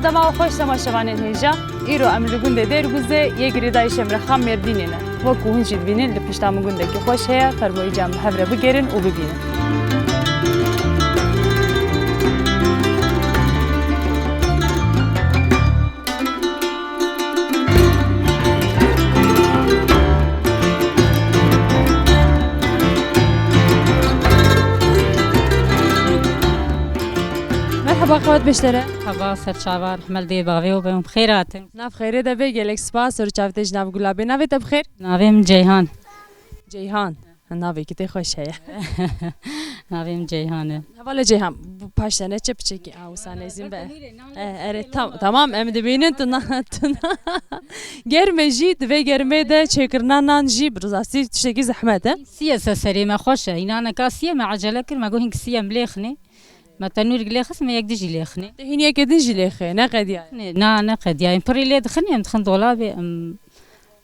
دما خوش تماشاوان هیجا ایرو املگون در گوزه یگری دایش امرخام مردینینه و کوهنجی بینن لپشتامگون دکی خوش هیا فرمایی جام هفره بگیرن و ببینن. مرحبا خوات بشتره. مرحبا سرچاوار حمل دی باوی و بهم بخیراتن. ناف خیره ده به گلک سپاس سرچاوتش ناف گلابی ناوی تب خیر. ناویم جیهان. جیهان. ناوی کتی خوش هیا. ناویم جیهانه. حالا جیهان پاشنه چه بچکی آوسان ازیم به. اره tamam em dibinin tuna germe jid ve germe de çekirnanan jib rızası tişteki zahmete. سیاسه سری ما خوشه اینا نکاسیه ما عجله کر ما گوهینگ سیام لیخنی ما تنور گلیخس ما یک دیجی لیخنی هنیه kedin jilexe ne qediya. نه قد يعني بريلي دخلني ام دخل دولابي ام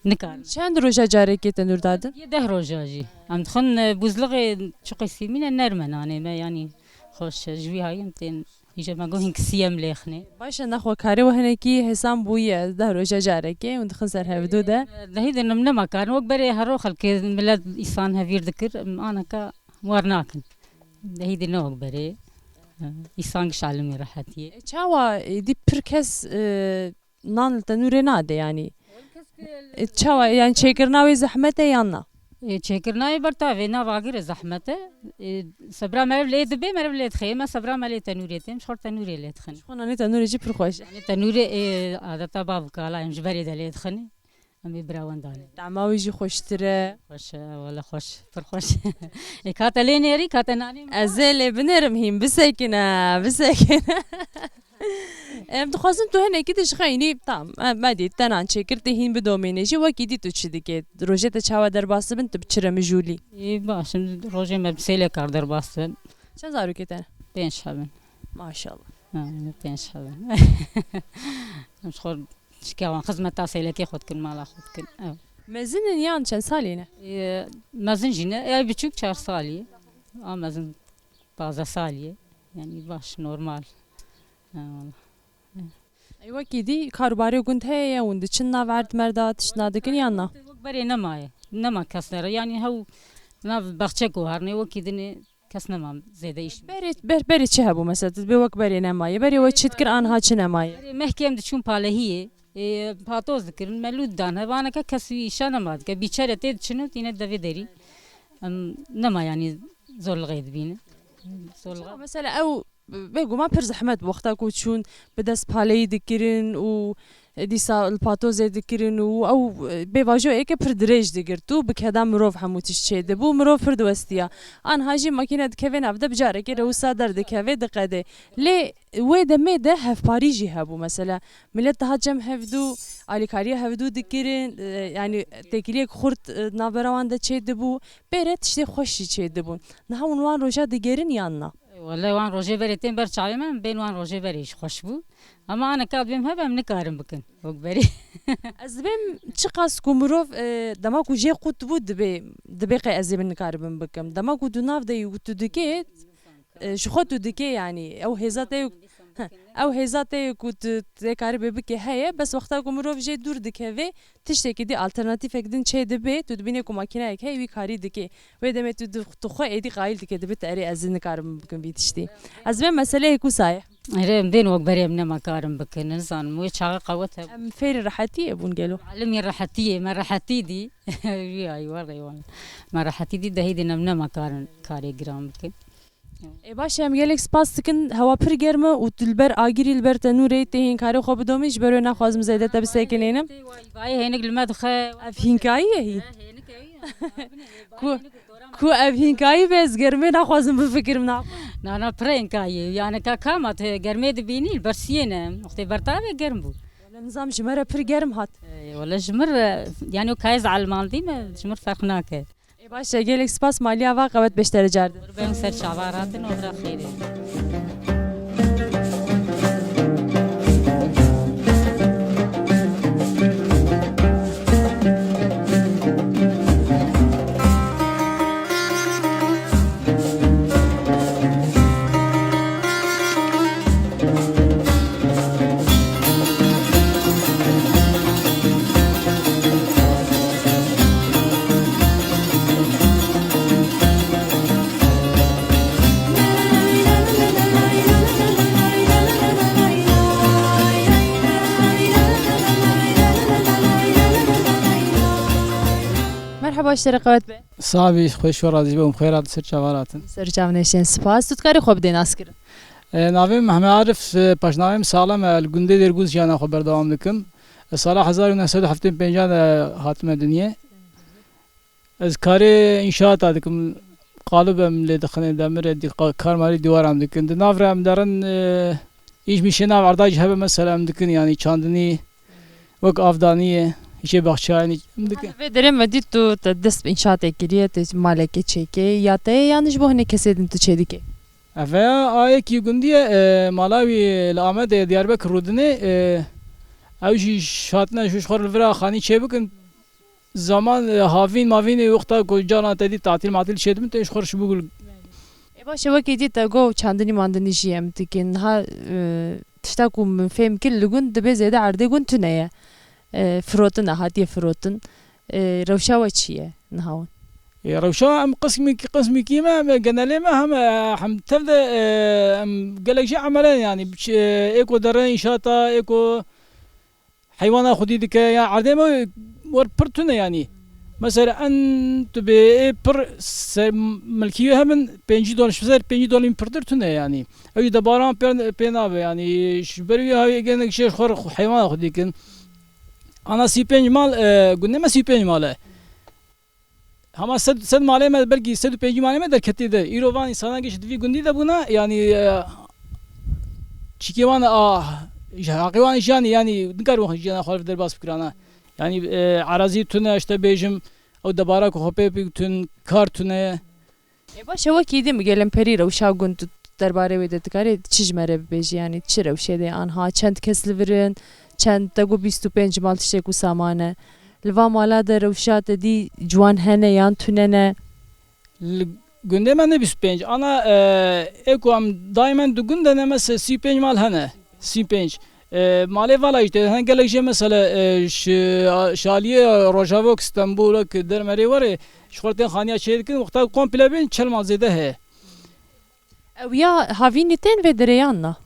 نكال Çend roja careki tenur dadın? يده روجاجي ام دخل بوزلغي شقي سيمين نرمن انا ما يعني خوش جوي هاي امتين يجي ما گوهینگ سیام لیخنی Başa naxwa kare ve heneki hesam buye da roja careki und dixin ser hevdu de. لهيدا نما كان وقبري هرو خلك ملاد إنسان هفير ذكر أنا كا ورناكن لهيدا نو وقبري إنسان شعلمي راحتي Çava di pirkes nan tenure nade yani. Çava yani çekirna ve zahmete yanna. شكرناي برتاوي نا واغير زحمته صبرا ما ولاد بي ما ولاد خيمه صبرا ما لي تنوريتي مش خور تنوري لي تخن Xona ne tenure ji pir xoş. يعني تنوري هذا تباب كالا مش بريد لي تخني امي براوان داني Damavi ji xoştire. خوش ولا خوش فرخوش كاتليني ري كاتناني Ezele binerim him bisekine bisekine. Em dixwazim tu henekî dişxeyînî tam medî tenan çekirtê hîn bidomîne jî wekî dî tu çi dike rojê te çawa derbasî bin tu biçire mijûlî. باش روجي ما بسيلة كاردر باستن Çend zarokê te? 5 حبن Maşallah. 5 حبن مش خور شكاوان خدمة تاسيلة كي خود كن مالا خود كن Mezinin yan çend salî ne? مازن جينا يا بتشوك 4 سالية مازن بازا سالية يعني باش نورمال Wekî dî karobarê gund heye hûn diçin nav erd merda tişna dikin yanna. بري نماية نما كسر يعني هو ناف بخشكو هرني وكيدني كس نما زيادة إيش Berê çi hebû mesela tu bê wek berê nemaye berê we çitkir anha çi nemaye. محكي أم تشوم بالهية باتوز ذكرن ملود دان هوانا كسوي إيشان ما كبيشارة تيد شنو تينا دفي دري نما يعني زول غيد بينا زول غيد Mesela ew bêgû ma pir zehmet bu wexta ku çûn bi dest paleyî dikirin û dîsa li patozê dikirin û ew bêvajo êke pir dirêj digir tu bi keda mirov hemû tişt çê dibû mirov pir diwestiya anha jî makîne dikeve nav de bi carekê rewisa derdikeve diqede lê wê demê de hevparî jî hebû mesela millet daha cem hevdû alîkariya hevdû dikirin yani tekiliyek xurt navbera wan de çê dibû bêre tiştê xweş jî çê dibûn niha hûn wan roja digerin yanna. والله وان روجي بري تين بر شعبي من بين وان روجي بريش خوشبو اما انا كاتبم هبه من كارم بكن وقبري Ez dibêm çi qas ku mirov dema ku jê qut bû dibê qey ez ê min nikaribim bikim dema ku tu nav de yû tu dikê ji xwe tu dikê yanî ew hêza te ew hêza te ku tu tê karibê bikê heye bes wexta ku mirov jê dûr dikeve tiştekî dî alternatîfek din çê dibe tu dibînê ku makîneyek heye wî karî dikê wê demê tu xwe êdî qayîl dike dibe te erê ez ê nikaribim bikim vî tiştî ez dibêm meseleyê ku saye ريم بين وقبري من ما كارم بكن انسان مو شاغ قوتها em fêrî rehetiyê bûn gelo علمي راحتيه ما راحتي دي ايوه ايوه ما راحتي دي دهيدي نم ما كارن كاري جرام بكن باش em gelek spas dikin hewa pir germ û tu li ber agirî li ber tenûrê tê hînkarê xwe bidomî ji ber wê naxwazim zêde te bisekinênim باي هينك المدخه ev hînkayî ye hîn ku ev hînkayî be ez germê naxwazim bifikirim na انا برين كاي يعني كامات گرمي دبيني برسينه وقت برتاوي گرم بو nizam ji me re pir germ hat ولا جمر يعني كايز على المالدي ما جمر فرقناك baş gelek spas maliya va qewet beş derece بين سر شعبارات ودرا خير باش رقابت به صاحبی خوش و راضی بم خیرات سر چواراتن سرچاو نشین سپاس تو کاری خوب دین اسکر ناویم محمد عارف پاشناویم سالم الگنده درگوز جانا خبر دوام دکم سال 1975 هاتم دنیا از کار انشاءات دکم قالبم لدخنه دمر دی کارماری دیوارم دکن ناورم دارن ایش میشه ناو ارداج هبه مثلا دکن یعنی چاندنی وک افدانیه işe bahçeani ve derim ve dit tu dest inşaat ekiriye te maleke çeke ya te yanlış bu hani kesedin tu çedike ve ayeki gündiye Malawi lamet Diyarbakır rudine avji şatna şu şor vera khani çebikin zaman havin mavin yokta kocana dedi tatil matil şedim te şor şu bugul باشه وقتی دیت گو چندنی ماندنی جیم تکن ها تشتاکم فهم کل لگون دبی زیاده عرضه گون تنیه فروتن هاتیه فروتن روشا و چیه نهاون روشا ام قسمي كيما قلنا ما هم تبدا قال لك شيء عملين يعني ايكو درين انشاطا ايكو حيوانات خدي ديك يعني عرضه ما ور برتونه يعني مثلا انت بر ملكيه من $5 مثلا $5 بردرتونه يعني اي دباران بيناب يعني شبري هاي قلنا شيء خور حيوانات خدي كن انا سيبين مال قلنا ما سيبين ماله Ama sed maleme belki sed peki maleme der ketide. İrovan insana geçti bir gündi de buna yani çikivan hakivan yani dikar vakit jana half der bas fikrana. Yani arazi tüne işte bejim o da barak hope tün kar tüne. باشه وکی دیم گلم پری رو شاگون تو درباره ویدت کاری چیز مره بیشی yani چی رو شده آنها چند کسل ورن چند تگو 25 مال تشکو سامانه لوا مالا در روشات دی جوان هنه یان توننه Günde ben de 25 ana ekoam daima dugun da ne mesela 25 mal hane 25 male vala işte hani gelecek mesela şaliye Rojavok İstanbul'a dermeri var ya şorten khaniya çeyrkin vakta komple ben çelmazede he ya haviniten ve dereyanla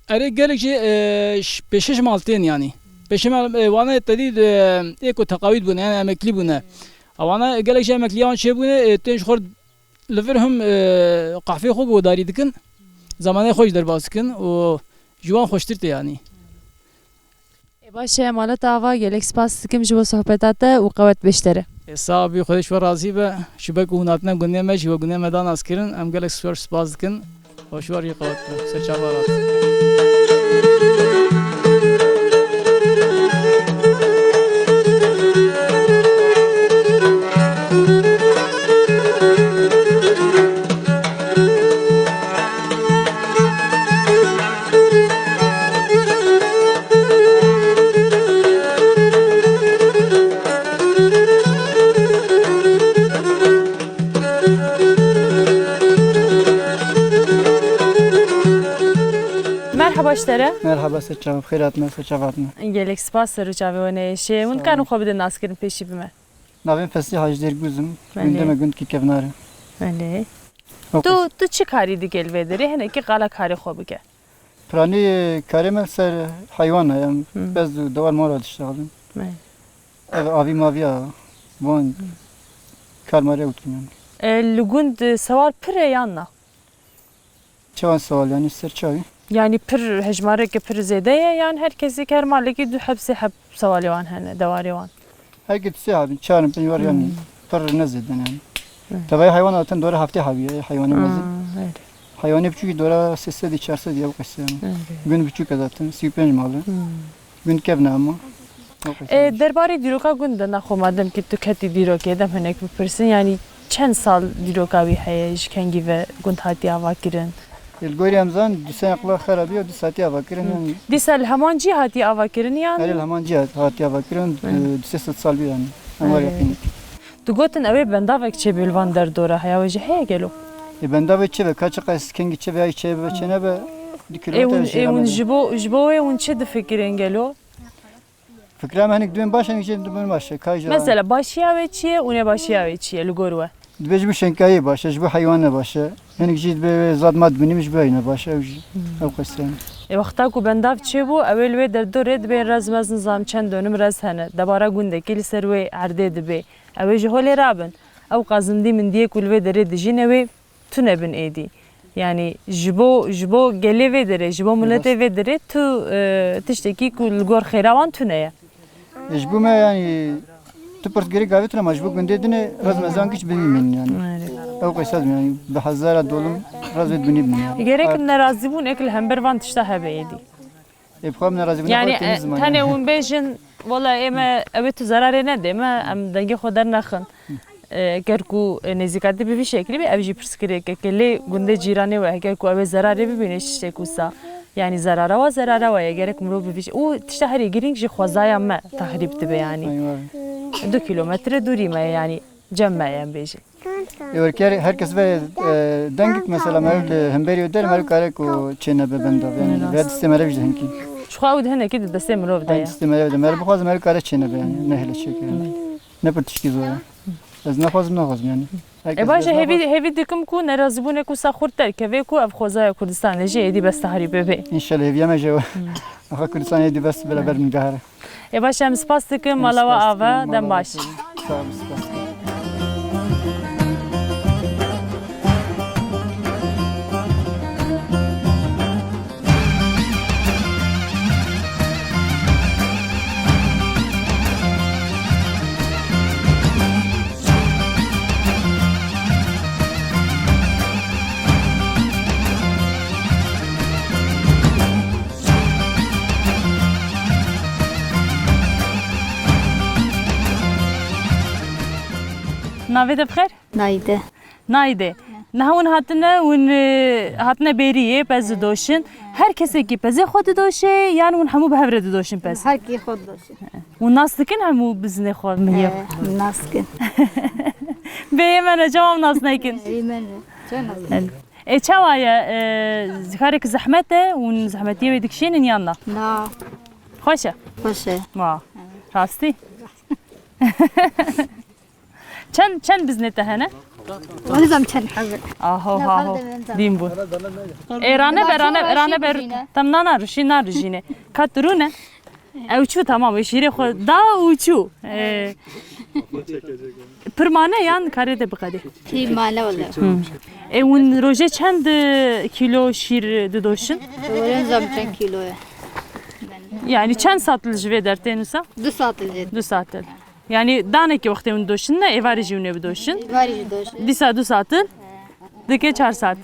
Are gelecek 5 malten yani 5 mal vana dedi eko takavid buna yani emekli buna avana gelecek emekliyan şey buna tenşor لفرهم قحفه خوب و داری دکن زمانه خوش در باز کن و جوان خوشترت yani. باشه مالت آوا گلک سپاس دکم جو صحبتات و قوت بشتره. صاحبی خودش و راضی به شبکه اوناتنا گنده مش و گنده مدان اسکرین ام گلک سپاس دکن و شواری قوت سرچاوارات. مرحبا اشتره. مرحبا سچاو خیراتنا سچاواتنا. گلک سپاس سرچاوی و نشه. اون کارو خوب دن اسکرین پیشی بیم. ناویم فسی هاجدر گوزم. گندم گند کی کفناره. بله. تو چی کاری دیگه الودری؟ هنه کی قالا کاری خوبه که؟ پرانی کاری من سر حیوانه ام بس دوال مارا داشتم. آبی ماویا وان کارماره اوتیم. لگوند سوال پره یاننا. چه سوال یعنی سرچاوی؟ Yani pir hecmare ki pir zedeye yani herkesi kermaleki du hepsi hep savali van hene devari van. Herkes siyah çağırın beni var yani pir nezeden yani. Tabii hayvanatın doğru hafta habiye hayvanı mazın. Hayvanı küçük doğru sesle içerse diye bu kısım. Gün küçük zaten süper malı. Gün kevne ama. Derbari diroka günde naxomadım ki tu keti dirok edem henek bipirsin yani çend sal diroka bir hayaj kengi ve günd hati ava kirin. الگوری همزان دوستان اقلا خرابی و دوستی آوا کردن. دیسال همان جهاتی آوا کردن یعنی؟ آره همان جهات هاتی آوا کردن 200 سال بیان. همه یقینی. تو گفتن اوی بنداوک چه بیلوان در دوره هیا وجه هیا گلو. بنداوی چه به کاچ قاس کنگی چه به چه به چه نه به دیکلوتر. اون جبو اون چه دفکرین گلو؟ فکرم هنگ دوم باشه هنگ چه دوم باشه کاج. مثلا باشیا و چیه اونه باشیا و چیه لگوروه. دبج شنکایی باشه جبو حیوان باشه. هنگ جید به زاد ماد بنیمش باینه باشه او قصه. وقتا کو بنداو چه بو اول و در دوره دبی راز مز نظام چند دونم راز هنه دبارا گونده کلی سروی عرده دبی او جهول رابن او قازندی من دیه کل و دره دجینه و تو نبن ایدی yani jibo gele ve dere jibo millete ve dere tu tişteki kul gor xiravan tu ne ya jibo me yani tu pers geri gavet na majbuk bendedine razmazan hiç bilmiyorum yani o kısad yani be hazara dolum razvet benim yani gerek narazı bun ekl hembervan tişta hebeydi efham narazı bun yani tane un bejin valla ema evet zararı ne de ma am dangi xodar naxın کرکو نزیکاتی به شکلی به اوجی پرسکری که کلی گنده جیرانی و اگر کو اوه زراره ببینش شکوسا yani zarara var ya gerek muro bir şey. O işte her yerin ki xwazaya me tahrip dibe yani. 2 kilometre durayım yani cemmeyen beji. Evet herkes ve dengik mesela mevl hemberi öder mevl kare ko çene bebenda yani ve istemere bir henki. Şu xawd hene ki de semro da ya. İstemere de mevl bu mevl kare çene be yani ne hele şekeri. Ne pertişki zoya. از نخوازم yani. باشه هیوی دکم کو نرازبونه کو سخورتر که وی کو اف خوزای کردستان لجی ادی بس تحریب به انشالله هیوی ما جو اخا کردستان ادی بس بلا بر من قهره باشه ام سپاس دکم مالاوا آوا دم باش سلام سپاس ناوید بخیر نایده نایده نهون هاتنه بریه پس دوشن هر کسی که پس خود دوشه یعنی اون همو به هفره دوشن پس هر کی خود دوشه اون ناس دکن همو بزنه خود میه ناس کن بیه من جواب ناس نیکن ایمن چه چه وایه کارک زحمته اون زحمتیه بدکشین یانا نه خوشه باشه ما راستی چند بزنته هنه ونظام چند حبه آهو دیم بود ایرانه بر تم نارجینه کاترونه اوچو تمام شیره خود دا اوچو پرمانه یان کاری ده بقدی کی ماله ولا اون روزه چند کیلو شیر داشتن ونظام چند کیلوه yani çend satılıcı ve dertenusa 2 saat الجد 2 saat yani daneki vakti un doşun ne evari june bir doşun واري دوشه disa 2 saat dike 4 saat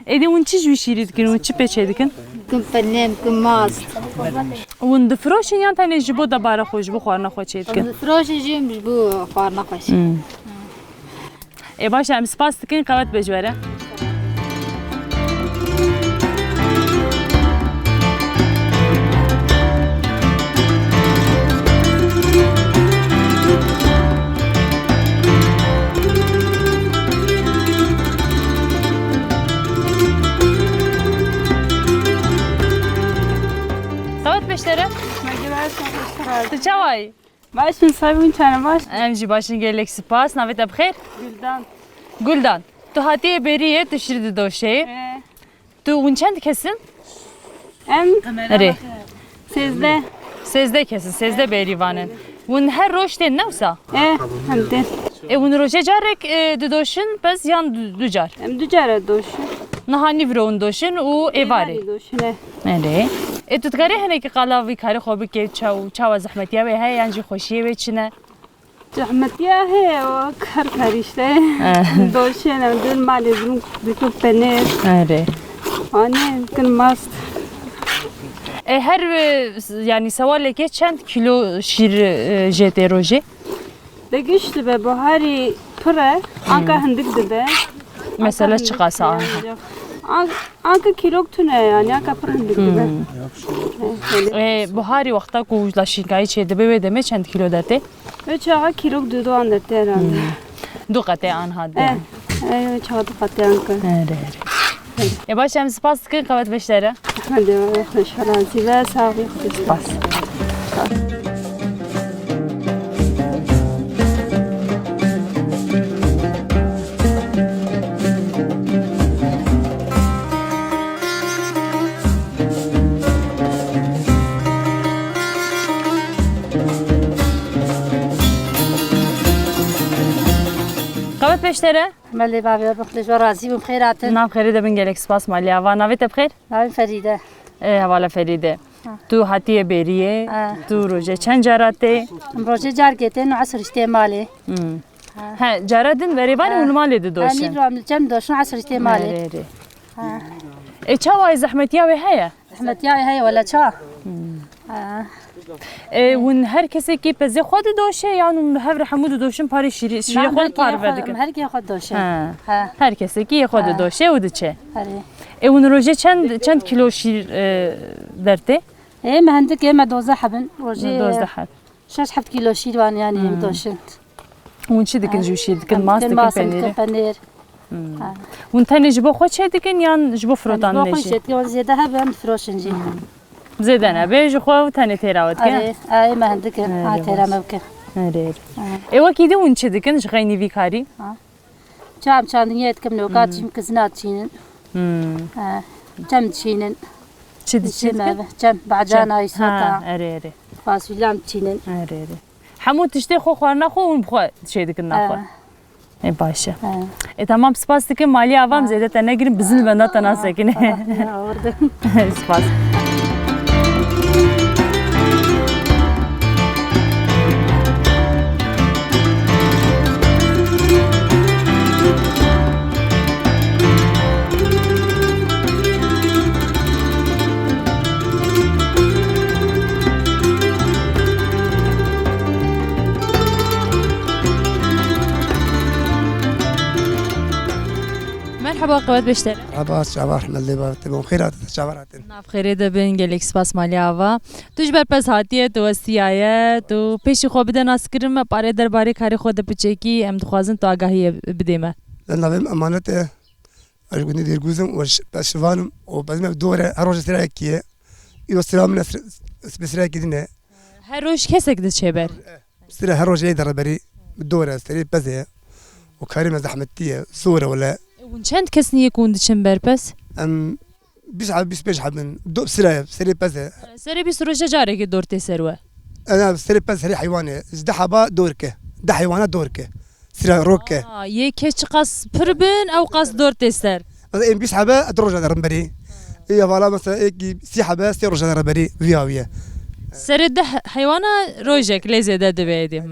edi un çiz bir şirit gün un çipeçedikin كم فنان كم ماست un dfroşin yan tane jibo da bara xoş bu xorna xoçedikin فراش جيم بو خارنا خوش başa am spas dikin qavat bejvere Çavay. Başın sabun çana baş. Emji başın gelek spas. Navet abxir. Güldan. Tu hatiye beriye tu şirdi doşe. Tu unçend kesin? Em Re. sizde. Sezde kesin. Sezde berivanın. Un her roşten ne olsa? Hem de. Un roşe carek doşun pes yan ducar. Em dücara doşu. Nahani vron doşun u evari. Doşune. Nere? Tu tgari hene ki qalavi kari xobi ke çawa zahmetiya ve hay yanji xoşiye ve çine. Zahmetiya he o kar karişte. Doşune dün malizm dikul penet. Nere? Anne kın mast. Her yani savaleke çend kilo şir jete roje? De güçlü be buhari pıra. Anka hındık de. Mesela çıkasa anha. Anka kilok tüne yani anka pıra hındık de. Buhari vakta kuvla şinkayı çeyde bebe deme çend kilo derte? Ve çağa kilok dudu andırtı herhalde. Du qate anha de. Çağa du qate anka. Başım spas tıkın qavat beşlere. Hadi şaransi ve sağlık. Spas. beştere. ملي بابي بخلج ورازي وبخيراتن Nav xêrê de bin gelek spas maliye va navê te bixêr. ناوي فريدة Hevala Feride. Tu hatiye beriye, tu roje çend carate. مروجي جار جيتين وعصر اشتمالي Ha caradın verivan unmale de أني doşe. برام الجم دوشن عصر اشتمالي Çava zahmetiya ve heye. أحمد ياي هاي ولا شا Un herkese ki peze xwed doşe yani hev hamud doşun pari şiri xwed par verdik. هركي ياخذ دوشن Ha. ها Herkese ki xwed doşe u diçe. هري Un roje çend kilo şir derte? إيه ما عندك إيه ما دوزة حبن روجي Doz daha. شاش حبت كيلو شيلوان يعني دوشن Un çi dikin ju şir dikin mas dikin peniri. بنير Un tane jibo xwed çe dikin yan jibo frotan بوخي neşe. شت يوم زيادة هبن فروشنجي Zedene be ji xwe tane terawet ke. هري أي ما عندك ترى مبكر Ewa kidi un çi dikin ji xeyni vikari. جام كان نيت كم نوقات يمكن زنات شينن جم شينن Çi dikin? جم بعجانا Ha, يسوتا ere. فاسولام شينن Ere. Hemû tiştê xwe xwarina xwe hûn bixwe şey dikin naxwe. Başa. Tamam spas dikim malî avam zêde te negirin bizin ve nata nasekine. orada Spas. Merhaba Kıvat Beşler. عباس شعبار ملي بتبون خيرات شعباراتن Nav xêrê de bin gelek spas malî ava. Tu ji ber pez hatiye tu westiyaye tu pêşî xwe bide naskirin me parê derbarê karê xwe de piçekî em dixwazin tu agahiye bidê me. لأن بهم أمانته أشقني دير جوزم وبشوانم وبزم بدورة هروج سراكية يوصلهم من سراكي دينه Her roj kesek de çêber. سرا هروج يدر بري بدورة سري بزه وكريمة زحمتية صورة ولا Un çend kes niye kun diçin ber pes? أم بيس بيجحب من دو سرا سري بزه Serê bîst roja carekê dortê ser we. أنا سري بز سري حيوانة زدحبا دوركه ده حيوانات دوركه سرا روكه Yê keç qas pir bin ew qas dortê ser. مثلا إن بيسحبها أدرج على رمبري هي فلا مثلا إيه سيحبها سيرج على رمبري فياوية Serê de heywana rojek lê zêde divê.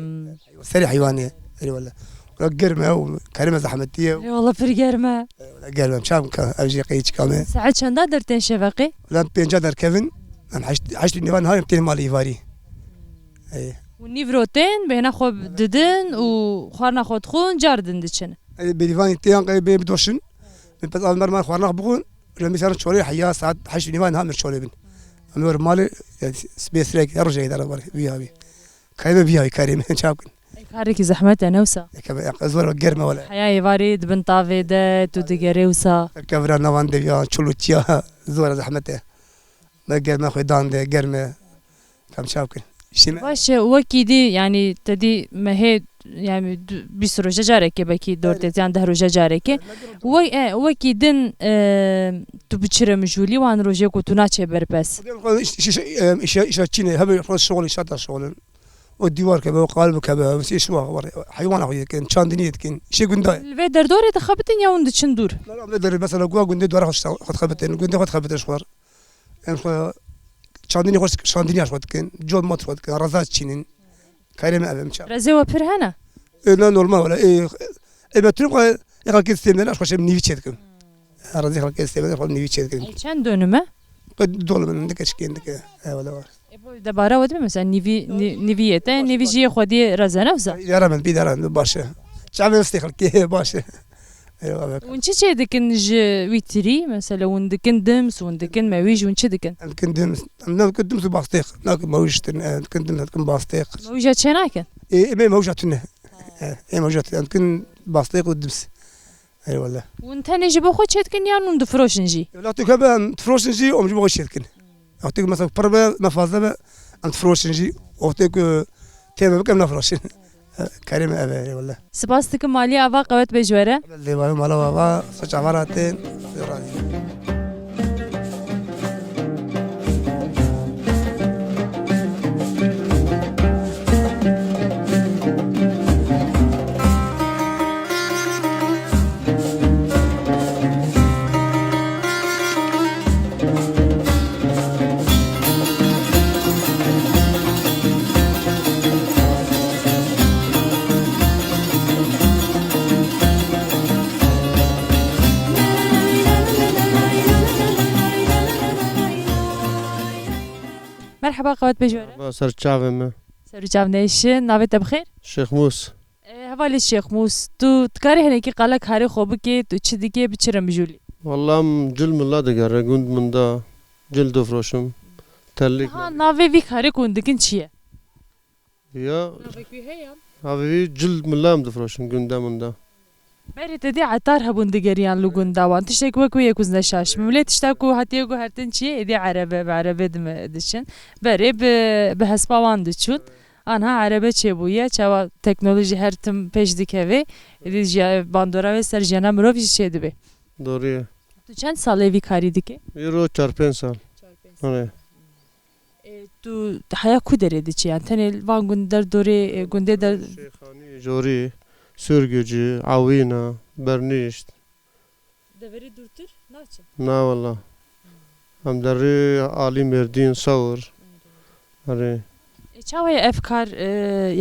سري حيوانية أي ولا ولا قرمة وكريمة زحمتية Eyvallah pir germe. ولا قرمة مشام أوجي قيتش كامل Saet çenda dertên şevaqê? ولا بينجادر كيفن أم حشت النيفان هاي متين مالي فاري أي û nîvrotên bêhna xwe didin û xwarina xwe dixwin car din diçin. بديفان تيان قي بدوشن من بس أول مرة خوارنا بقول لما يصير شغلي حياة ساعات حشت النيفان هامر شغلي بن أمور مالي سبيس ريك أرجع يدار بالي بيهاوي كريمة بيهاوي كريمة شاكن Karekî zehmet e newsa. كم أزور قرمة ولا Heyayê varî dibin tavê de tu digerê wisa. كفرا نوان دبيا شلوتيا زور زحمته ما قرمة خدان ده قرمة كم شاكن شيء Baş e wekî dî yanî te dî mehê yani bîst roja carekê belkî dortê yan deh roja carekê. Wekî din tu biçire mijûlî wan rojê ku tu naçê berpes. إيش تشيني هبل خلاص شغل شاطر شغل والديوار كذا وقالب كذا بس إيش هو حيوان أخوي كان شاندني كان شيء قنداي Vê derdorê dixebitin ya hûn diçin dûr. لا لا بدر مثلا قوا قندي دوار خد خبتين قندي خد خبتين شوار يعني شاندني خوش شاندني أشوت كان جود ما تشوت كان رزاز تشينين كريمة أبي مشى Rezê we pir hene. لا نورمال ولا إيه بتروح يخلق كيستيمنا أشوف شيء نيفي تشيدكم رزاز يخلق كيستيمنا يخلق نيفي تشيدكم Çend dönüme? قد دول من عندك إيش كيندك ولا Debara we mesela niviyete niviciye xwedî rezene wisa. يا من بيدارن باشا شعب يستخل كيه باشا ايوه Hûn çi çê dikin ji wî tirî mesela hûn dikin dims hûn dikin mewîj hûn çi dikin? كندم انا كندم سو باستيق لكن ما وجدت كندم كن باستيق Mewîja çê nakin? اي ما وجدتنا اي ما وجدت كن باستيق ودبس اي والله Hûn tenê ji bo xwe çê dikin yan hûn difroşin jî? لا تكب تفروشنجي ام جبو شيتكن اعطيك مثلا بربه ما فازه انت فروشنجي اعطيك تيم بكم نفروشن كريم ابي والله Spas dikim malî ava qewet bêjwere. اللي ما لا بابا سوچ عباراتين مرحبا قوات بجوره سر چاومه سرجام نيشن ناويت بخير شيخ موس هوالي الشيخ موس تو تكاري هنكي قالك هاري خوبكي تو تشدكي بتشرم جولي والله جل من الله دقر قند من دا جل دفروشم تلك ها ناوي في هاري كوندكين چيه يا هاوي جل من الله دفروشم قند من دا بری تدی عطار هبون دگریان لوگون داوان تشتک وکو یکوز نشاش مملی تشتاکو هاتیگو هرتن چیه ادی عربه بعربه دم دشن بری به هسپاوان دچون آنها عربه چه بویه چوا تکنولوژی هر تم پیش دکوی ادی جا باندورا و سر جنا مروف چه دبی دوریه تو چند ساله وی کاری دکی یرو 4-5 سال آره تو حیا کدره دی چی انتن وان گندر دوری گنده در شیخانی جوری سرگücü avina برنیشت deveri durtur naçı نه والله هم در عالی مردین صور آره çavaya efkar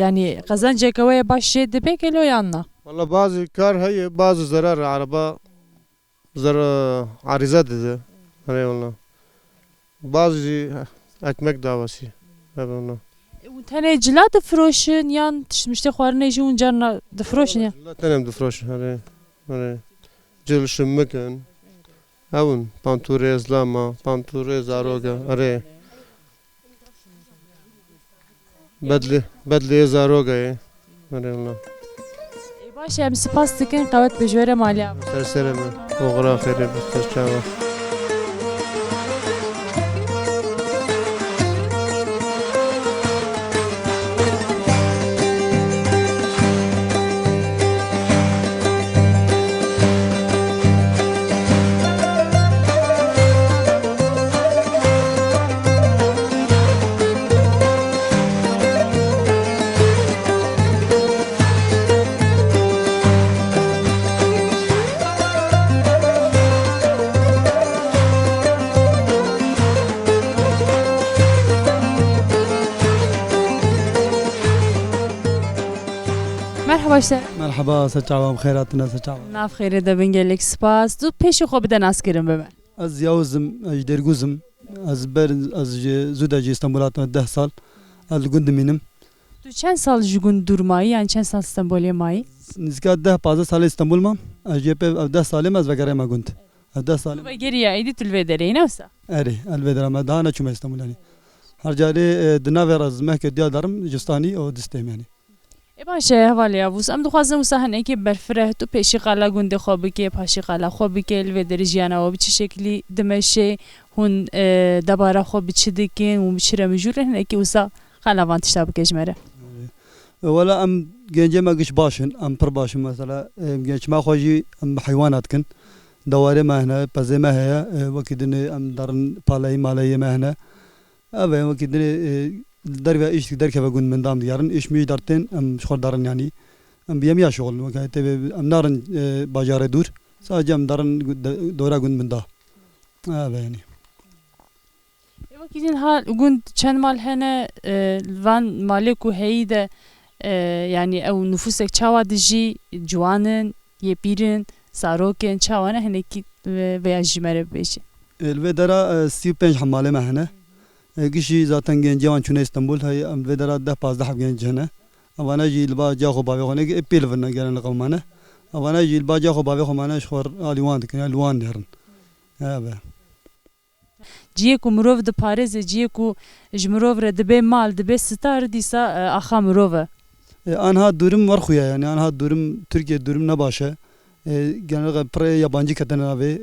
yani kazancakavaya başı debek elo yanna والله bazı kar هي bazı zarar araba zarar arıza dedi آره والله bazı ekmek davası evet والله تنه جلا دفروشن yan تشمشته خوارنه جي ونجرنا دفروشن ya لا تنام دفروش آره آره جل شمكن هون پانتورز لاما پانتورز زاروگا آره بدلی زاروگا آره والله باشه ام سپاس دکن قوت بجوره مالی سرسرمه اوغرا خیلی بستر چاوا مرحبا işte مرحبا سچاوام خیراتنا سچاوام ناف خیره دبن gelek spas du peşi xo biden askirin beme از یاوزم اجدرگوزم از بر از زوداجی استانبولات 10 سال از گندمینم tu çend sal jugun durmayı yani çend sal İstanbul'e mayı نزکات 10 سال استانبول مام اجیپ 10 سال مز وگره ما گند 10 سال ve geriye idi tülvedere inavsa اری الودرا ما دانا چوم استانبول yani هر جاری دناور از مهک دیادارم جستانی او دستم yani باشه حوالی ابوس ام دخوازم وسهن که برفره تو پیشی قلا گنده خوابی که پاشی قلا خوابی که الودری جیانا و بچه شکلی دمشه هون دباره خواب بچه دکن و بچه رمجوره هنه که وسا قلا وان تشتاب کجمره ولا ام گنجه ما گش باشن ام پر باشن مثلا گنج ما خوجی ام حیوانات کن دواره ما هنا پزه ما هيا وكدن ام درن بالای مالای ما هنا اوه وكدن در و ایش در که بگون من دام دیارن ایش می دارتن ام شغل دارن yani ام بیام یا شغل وکایت ام دارن بازار دور sadece ام دارن دورا گون من دا اوه yani وكيدين ها گون چند مال هنه وان مالكو هيدا يعني او نفوسك چاوا دجي جوانن يبيرن ساروكن چاوانا هنه کی veya jimere beşi الودرا 35 حماله ما هنا کشی zaten gencevan çune İstanbul hay vedara 10-15 genç hene avana jil ba ja kho bave khone ke epil vna gelen qawmana avana jil ba ja kho bave khomana shkhor alwan dik alwan derun aba ciye ku mirov de Paris ciye ku jmirov re de be mal de be star disa axa mirov anha durum var xuya yani anha durum Türkiye durum ne başa genel pre yabancı kadına ve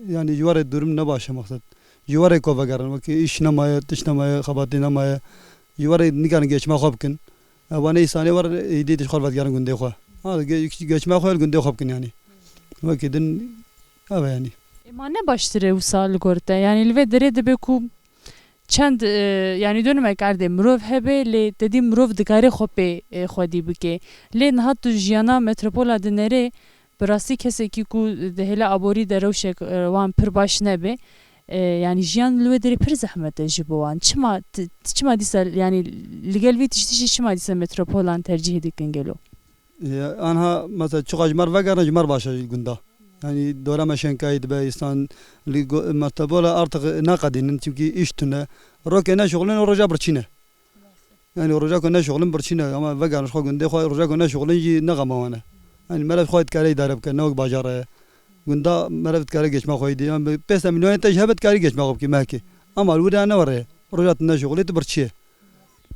yani yuvarı durum ne başa maksat yuvarı kova garan ki iş namaya tiş namaya khabati namaya yuvarı nikan geçme xobkin bana isani var idi tiş xorvat garan günde xo ha geçme xo günde xobkin yani vakidin aba yani ma ne baştire usal gorte yani ilve dere de be ku çend yani dönme karde mirov hebe le dedim mirov digare xope xodi bike le nahat jiyana metropola denere براستی کسی که کو دهلا ابوری دروشه وان پر باش نبه yani jiyan lüvederi per zahmet jibovan çima disa yani legal vi tiştişi çima disa metropolan tercih edikken gelo anha mesela çok acmar ve garaj mar başa gunda yani dora meşen kaydı be insan metropola artık ne kadinin çünkü iştüne روكنا شغلنا ورجع برشينا يعني رجع كنا شغلنا برشينا أما بقى نشخو قندي خو رجع كنا شغلنا يجي نغمة وانا يعني مرة خويت كاري دارب كنا وق باجارة قندا مرة كاري جيش ما خويدي أما بس من تجهبت كاري جيش ما خوبكي ماكي أما الودا أنا وريه رجعت شغلي تبرشيه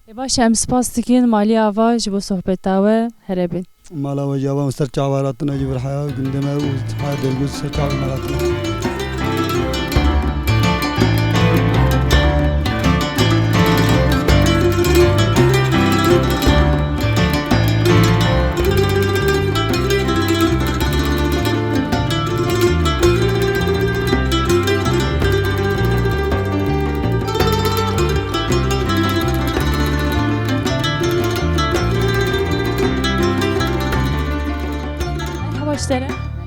باش ام سپاس دکین مالی آواج با صحبت آوه هربین مالا وجابا مستر چاواراتنا جبر حياة قندما وحياة دلقوز مستر چاواراتنا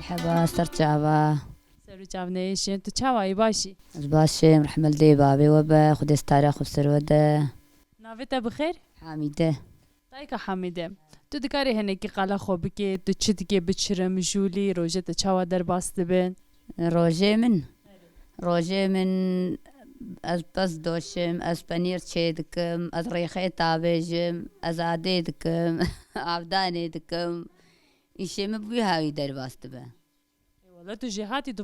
مرحبا سرچاوا سرچاونیشین تو چاوایی باشی باشم رحمل دی بابی وبا خود استارخ وسروده ناویت بخیر حمیده تایکا حمیده تو دکاری هنه کی قلا خوب که تو چی دیگه بچرم جولی روزه تو چاوا در باست بین روزه من از پس دوشم از پنیر چه دکم از ریخه تابجم از عاده دکم عبدانه دکم ایشه مبوی هاوی در باست به والله تو جهاتی تو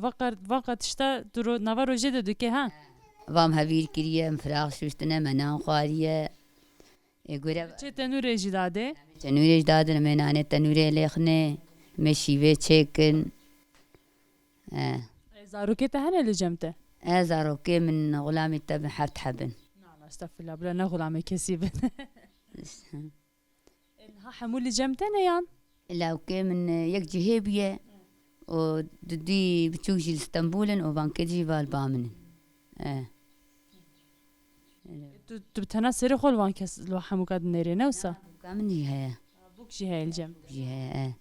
وقت شتا تو رو نوا روزه دو که ها وام هاویر کریه مفراغ شوشتنه منان خواریه چه تنور جداده تنور جداده منانه تنور لخنه مشیوه چکن زاروكي تهنى اللي جمته زاروكي من غلامي تبن حبت حبن لا استغفر الله بلا غلامي كسيبن ها حمول اللي جمتنا يان لا اوكي من يك جهيبيه وددي بتوجي لاسطنبول وبانكجي بالبامن تبتنا سيري خول وان كس لو حمو قد نيري نوسا كامني هي بوكشي هاي الجم جهه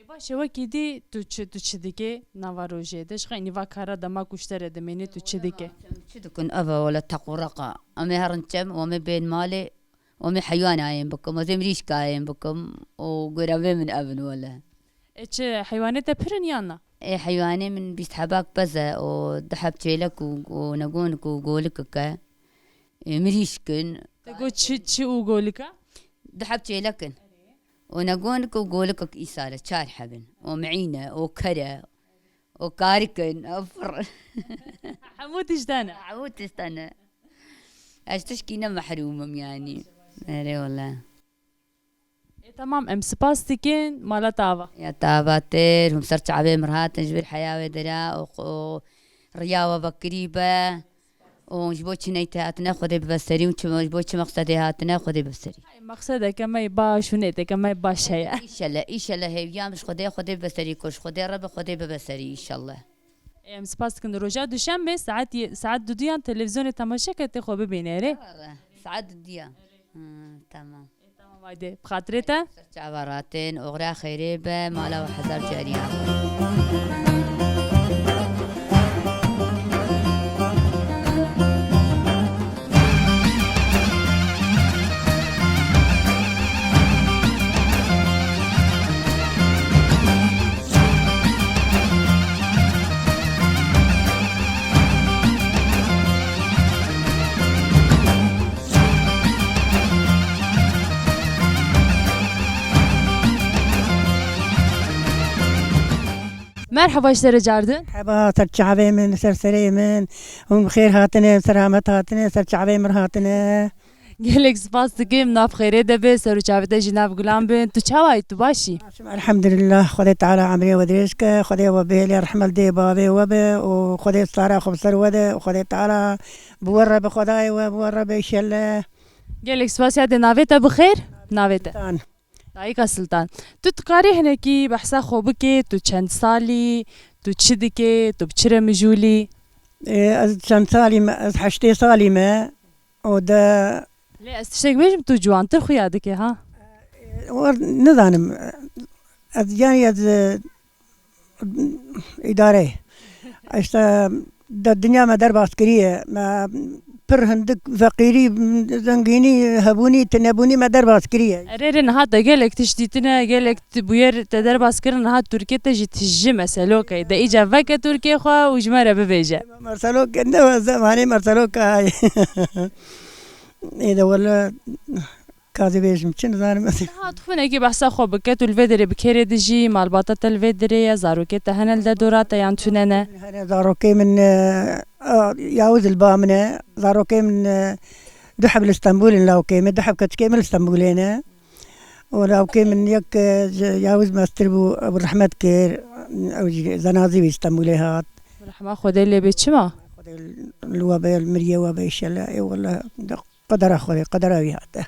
باشه وکی دی تو چه دیگه نواروجه دش خیلی وکارا دما کشتره دمینی تو چه دیگه چه دکن آوا ولا تقورقا امی هرنچم و امی بین مالی و امی حیوان عایم بکم و زمریش کایم بکم و قرابه من ابن ولا چه حیوانات پرن یانا حیواني من بيستحباك بزا ودحب تشيلك ونقونك وقولك مريشكن تقول تشي وقولك دحب تشيلكن ونقونك وقولك إيسالة شار حبن ومعينة وكرة وكاركن أفر حموت إجدانا حموت إجدانا أشتشكينا محرومم يعني أري والله تمام ام سپاس دکن مالا تاوا يا تاوا تير هم سرت عبي مرهات نجبر حياة ودرا ورياوة بكريبة ونجبوش نيتاتنا خذي ببسري ونجبوش مقصدياتنا خذي ببسري مقصده كما يباش ونيته كما يباش هي إن شاء الله هي مش خذي ببسري كوش خذي رب خذي ببسري إن شاء الله ام سپاس دکن روجا دوشنبه ساعت دودیان تلویزیون تماشا کتی خو ببینه ره ساعت دودیان تمام وايدي بخاطرته عباراتين أغراء خيريبة مالا وحذر جارية مرحبا اشتري جاردن مرحبا سرچعبي من سرسري من هم بخير هاتنا سلامت هاتنا سرچعبي مر هاتنا قالك سپاس دكيم ناف خيري دبي سرچعبي جناب غلام بن تو چاوي تو باشي الحمد لله خدي تعالى عمري ودريشك خدي وبهلي رحمة دي بابي وبي وخدي صار خبصر وده وخدي تعالى بورا بخداي وبورا بشله قالك سپاس يا ناويتا بخير ناويتا تایکا سلطان تو تقاری هنه کی بحثا خوبه که تو چند سالی تو چی دیگه تو بچره مجولی از چند سالی از 8 سالی ما وده لی استشتاق بیشم تو جوانتر خویاده که ها نزانم از یعنی از اداره اشتا در دنیا ما در باسکریه ما پر هندك فقيري زنقيني هبوني تنبوني ما در باسكريه ارير نها دقالك تشتيتنا قالك تبوير تدر باسكر نها تركيا تجي تجي مسلوك اذا اجا فك تركيا خوا وجمره ببيجا مرسلوك كنا زماني مرسلوك هاي اذا ولا كاذبيش مشن زانم ها تخفنا كي بحسا خو بكت الفيدري بكيري دجي مال باطه الفيدري زاروكي تهنل دورات يعني تننا زاروكي من ياوز البامنه زاروكي من دحب الاسطنبول لاوكي من دحب كتكي من الاسطنبولينا ولاوكي من يك ياوز ماستربو ابو الرحمة كير او زنازي باسطنبولي هات رحمه خدي اللي بيتشما الوباء المريه وباء الشلا اي والله قدر اخوي قدر هذا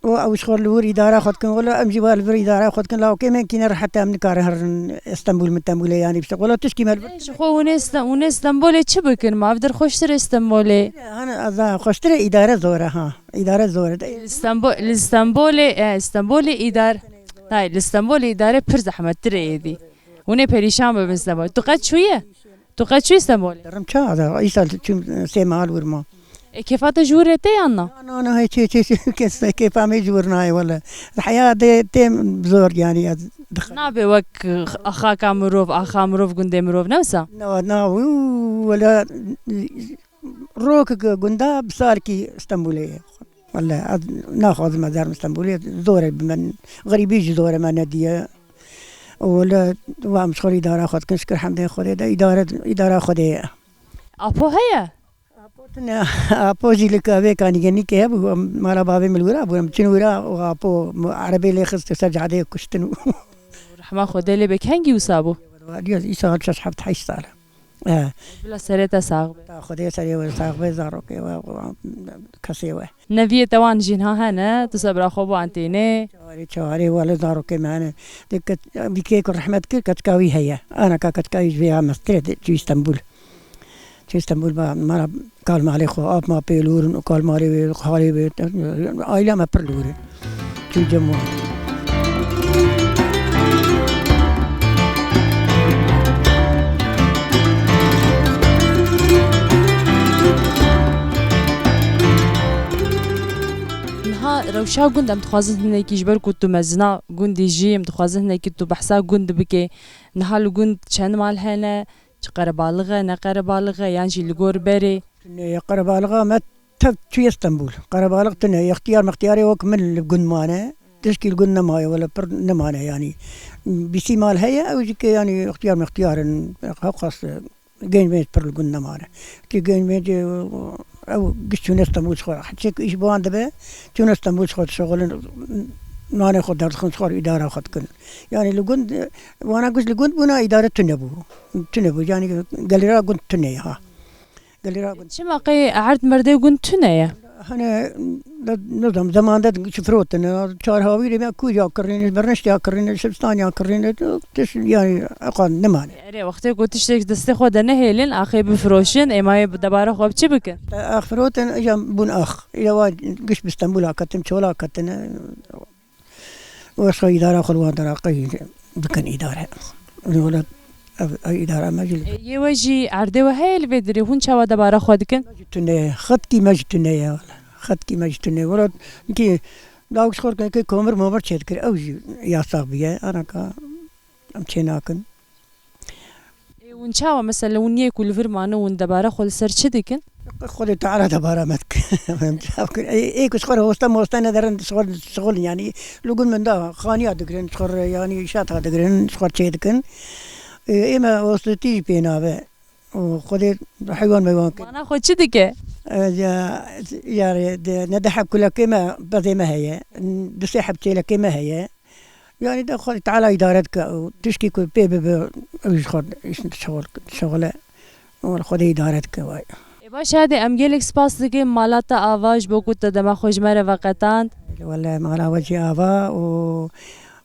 او شغل الور اداره خدكن ولا امجي بالبر اداره خدكن لا اوكي من كنا حتى من كارهر اسطنبول من اسطنبول يعني بس ولا تشكي مال خو ونس اسطنبول تشبكن ما بدر خوشتر اسطنبول انا اذا خوشتر اداره زوره ها اداره زوره اسطنبول اداره هاي الاسطنبول اداره پر زحمت تريدي ونه پریشان بستنبول تو قد شويه اسطنبول درم چا هذا رئيس سيمال ورما كيفات جورتي انا انا هيك كيف عم يجورناي ولا الحياه دي تيم بزور يعني نابي وك اخاك مروف اخا مروف قندي مروف نوسا ولا روك قندا بساركي اسطنبوليه ولا ناخذ مدار اسطنبوليه زوره بمن غريبي زوره ما نديه ولا وامش خوري اداره خد كنشكر حمد خوري دا اداره خدي ابو هيا ابو جيلك ابي كان يغني كيف مالا بابي ملورا ابو مچنورا ابو عربي لي خص سجعدي كشتنو رحمه خدي اللي بكنجي وسابو ديال يسال شحبت حي صار بلا سريتا ساغ خدي سري وساغ بزاروك كسيوه نبي توان جنها هنا تصبر اخو بانتيني شواري ولا زاروك معنا دك بكيك رحمه كتكاوي هي انا كتكاوي فيها مسترد في اسطنبول ما قال مالي خو اب ما بيلور وقال مالي خالي عائله ما بيلور في جمهور روشا قند ام تخوازن هناك يجبر كنتو مزنا قند يجي ام تخوازن هناك كنتو بحسا قند بكي نهال قند شان مال هنا قربالغه نقربالغه يعني جي الجور بري قربالغه ما في اسطنبول قربالغ تنه اختياري وك من القند مانا تشكيل قند نماي ولا بر نمانا يعني بيسي مال هي او جيك يعني اختيار خاص جين بيت بر القند نمانا كي جين بيت او قشون اسطنبول شغل حتى ايش بوان دبا تون اسطنبول شغل ناني خد درس شغل اداره خد كن يعني لقند وانا قلت لقند بنا اداره تنبو يعني قاليرا قند تنيها قاليرا قند شما قي عرض مردي قند تنيا انا نظام زمان ده شفروت انا شهر هاوي ما كو يا كرين برنش يا كرين شبستان يا كرين تش يعني اقل نمان اري وقت قلت تشترك دستي خود انا هيلين اخي بفروشن اما دباره خوب تشي بك اخ فروت اجا بون اخ الى واد قش باسطنبول كتم شولا كتن وش اداره خلوه دراقي بكن اداره ولا اداره مجل يوجي عرضه وهي الفيدري هون شوا دباره خودكن تنه خدكي مجتنه ولا خدكي مجتنه ولا كي داوك شخور كي كومر موبر تشكر او يا صاحبي انا كا امشيناكن وان شاء مثلا ونيه كل فرمانه وان دباره خل سرچدكن خذ تعالى دباره متك اي كشخور هوستنا درن شغل يعني لو قل من دا خانيه دكرن شخور يعني شاطها دكرن شخور تشيدكن اما وصلتي بينا وخذ حيوان ما انا خذ شدك يعني ندحك كل كما بدي ما هي دسحبتي لك ما هي يعني دخل تعالى ادارتك وتشكي كل بيبي شغل خذ ادارتك واي باش هذه ام جيلك سباس دقي مالات اواج بو كنت دما خوش مره وقتان ولا مالا وجه افا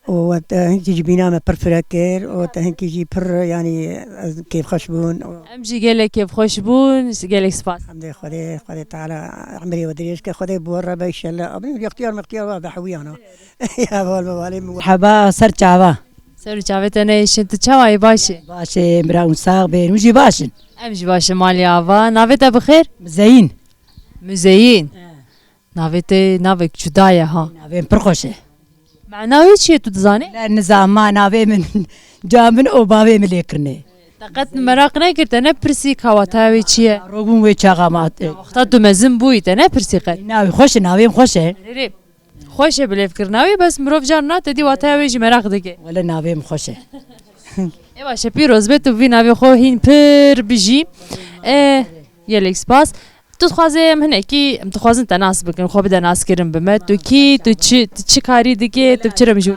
وهنكي جبينا ما برفراكير وهنكي جي بر يعني كيف خشبون امجي قال لك كيف خشبون قال لك سباس الحمد لله خذي تعالى عمري ودريش خذي بورا بايش الله ابني اختيار واضح حوي انا يا بول موالي مرحبا سرچاوا سر چاوتنه شنت چاوای باشه باشه براون ساغ بین وجی باشن امش باشه مالی آوا ناویت بخیر مزین مزین ناویت ناویک جدایه ها ناویم پرخوشه معناوی چیه تو دزانی؟ نظام ما ناوی من جامن او باوی ملیکرنه دقت مراق نکرده نه پرسی کهواتاوی چیه؟ روبون وی چاقامات وقتا تو مزن بویت نه پرسی قد ناوی خوشه ناویم خوشه خوشه بلیف کرناوی بس مروف جان نه تدی واتاوی جی مراق دیگه ولی ناویم خوشه ای باشه پیروز به تو وی ناوی خو هین پر بجی یلیک سپاس تو خوازم هنکی متخوازن تناس بکن خو بده ناس کرن بمت تو کی تو چی کاری دیگه تو چرا میجو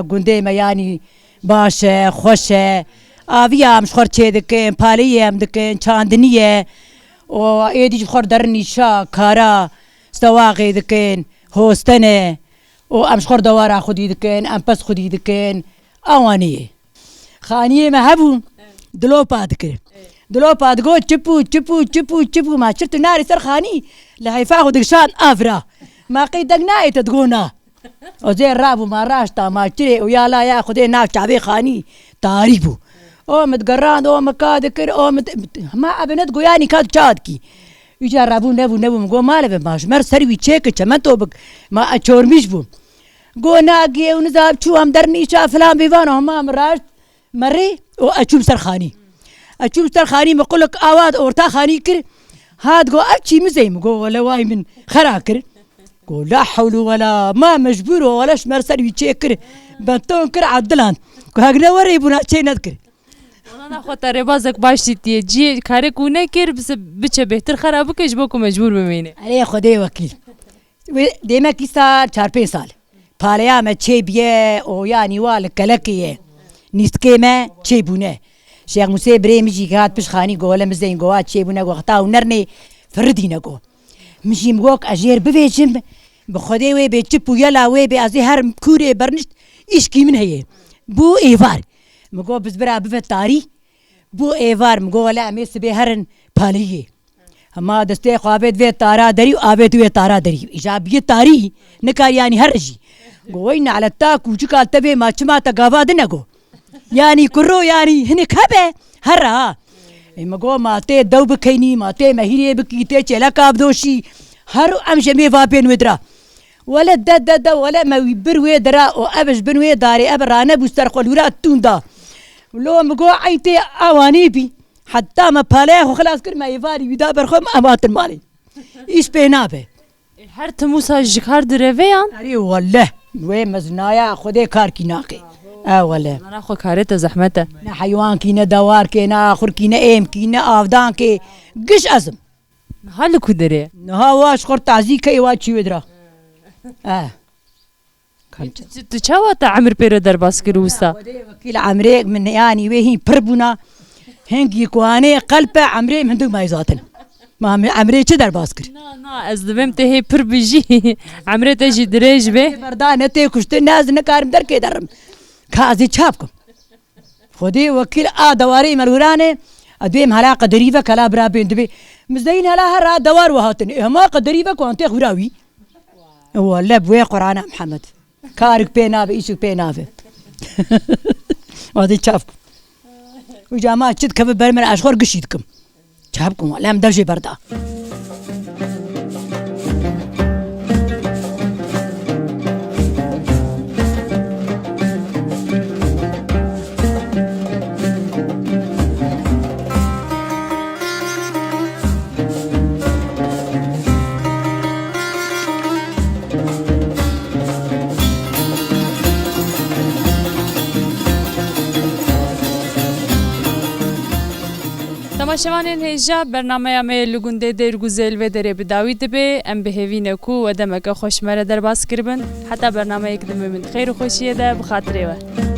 گنده ما یعنی باشه خوشه آویام شخور چه دکن پالیم دکن چاندنیه و ایدی شخور درنی شا کارا سواقی دکن هستنه و ام شخور دوارا خودی دکن ام پس خودی دکن آوانیه خانیه ما هبون دلو پاد کرد دلو پاد گو چپو چپو چپو چپو ما شرط ناري سر خاني لحيفاه دقشان افرا ما قيدك نايت تقونا وزي رابو ما راشتا ما تري ويا لا يا خدي ناك شعبي خاني تاريبو او متقران او مكادكر او ما ابنت قوياني كاد شادكي يجا رابو نبو مقو مالبه ماش مر سروي تشيك چمنتو بك ما اچورمش بو قو ناقي ونزاب شو هم درني شا فلان بيفانو ما مراشت مري و اچوم سر خاني اچوم سر خاني مقولك اواد اورتا خاني كر هاد قو ابشي مزيم قو ولا واي من خراكر قو لا حول ولا ما مجبور ولا شمر سروي تشيكر بنتون كر عدلان قو هاقنا وري بنا تشي نذكر انا خاطر ربازك باشتي تي جي كارك ونكر بس بچه بهتر خرابو كش بوكو مجبور بمينه علي خدي وكيل ديما كيسا 4-5 سال پاليا ما چه بيه او يعني وال كلكيه نيستكي ما چه بونه شيخ موسى بريم جي كات بش خاني قوله مزين قوات چه بونه وقتا ونرني فردينا قو مشي مقوك اجير بفيجم بخدي وي بيچپو يلا وي بي هر كوري برنشت اشكي من هي بو ايفار مقو بزبرا بفتاري بو ايفار مقو لا ميس بهرن پاليه اما دسته خوابت و تارا دري آبت و تارا دري اجابيه تاري نكار يعني هرجي قوين على التاكو جكال تبي ما چما تقاوا دنگو يعني كرو يعني هنك هبه هرا مقو ماته دو بكيني ماته مهيري بكيته چلا كابدوشي هر امشمي وابين ودرا ولا دد ولا ما يبر ويدرا او ابش بن ويداري ابرانه بوستر خلورا توندا لو مقو عينتي اواني بي حتى ما بالاه خلاص كل ما يفاري ودا برخم امات المالي ايش بينابه هر تموسا جكار دريفيان اري والله وين مزنايا خدي كار كي ناقي والله انا خو كارته زحمته نا حيوان كينا دوار كينا اخر كينا ايم كينا افدان كي قش ازم هل كدري نها واش خر تعزي كي واتشي ودرا تو چاوتا عمر بيرو درباس كروسا وكيل عمري من يعني وهي بربنا هنگي كواني قلبه عمري من دو ما يزاتن ما عمري چه درباس كر نا از دبم ته پر بيجي عمري تجي دريج به بردان ته كشت ناز نكارم در كي درم كازي چاپكم خدي وكيل دواري مرورانه ادويم هلا قدريبه كلا برابين دبي مزين هلا هر دوار وهاتن ما قدريبه كونت غراوي والله بوي قران محمد كارك بينا بيشك بينا وهذه چاپكم وجامعة شد كم برمن أشخور قشيدكم شابكم ولا مدرجة بردا تماشاوانên hêja bernameya me li gundê dêr guzel ve derê bi dawî dibe em bihêvîne ku we demeke xweş mere derbas kiribin heta bernameyek dimê min xêr û xweşiyê de bi xatirê we.